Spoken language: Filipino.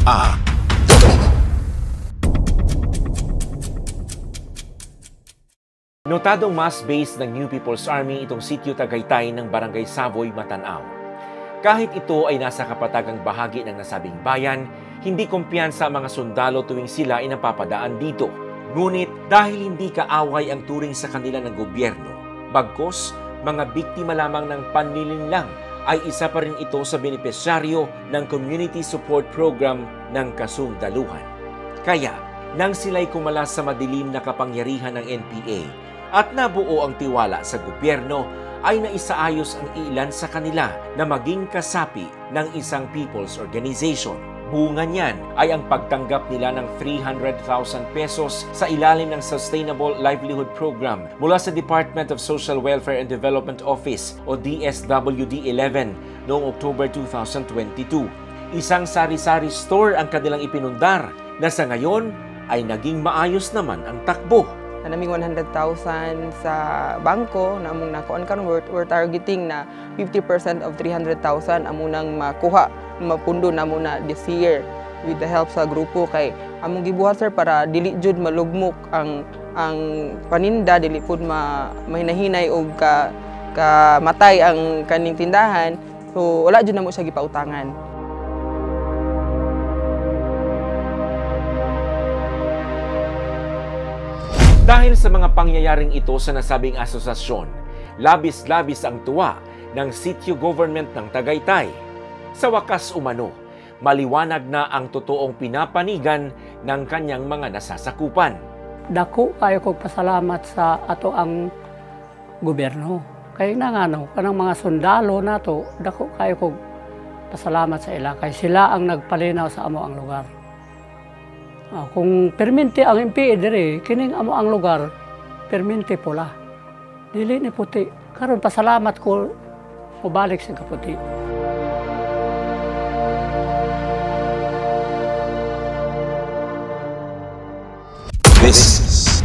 A. Notadong mass base ng New People's Army itong sitio Tagaytay ng Barangay Savoy, Matanao. Kahit ito ay nasa kapatagang bahagi ng nasabing bayan, hindi kumpiyansa ang mga sundalo tuwing sila ay napapadaan dito. Ngunit dahil hindi kaaway ang turing sa kanila ng gobyerno, bagkus mga biktima lamang ng panlilinlang, ay isa pa rin ito sa benepisyaryo ng Community Support Program ng kasundaluhan. Kaya, nang sila'y kumalas sa madilim na kapangyarihan ng NPA at nabuo ang tiwala sa gobyerno, ay naisaayos ang ilan sa kanila na maging kasapi ng isang people's organization. Bunga niyan ay ang pagtanggap nila ng 300,000 pesos sa ilalim ng Sustainable Livelihood Program mula sa Department of Social Welfare and Development Office o DSWD-11 noong October 2022. Isang sari-sari store ang kanilang ipinundar na sa ngayon ay naging maayos naman ang takbo. Naming 100,000 sa bangko na among nakuan karon, we're targeting na 50% of 300,000 among nang makuha, mapundo na muna this year with the help sa grupo kay among gibuhat sir para dili jud malugmok ang paninda, dili pud mahinahinay og ka matay ang kaning tindahan, so wala jud namo siya gipautangan. Dahil sa mga pangyayaring ito sa nasabing asosasyon, labis-labis ang tuwa ng sitio government ng Tagaytay. Sa wakas umano, maliwanag na ang totoong pinapanigan ng kanyang mga nasasakupan. Dako kayo kong pasalamat sa ato ang gobyerno. Kaya kanang mga sundalo nato, dako kayo kong pasalamat sa ila. Kaya sila ang nagpalinaw sa amo ang lugar. Kung perminti ang MPA dire, kining amo ang lugar, perminti pula. Dili ni puti. Karon pasalamat ko mubalik sa kaputi. This is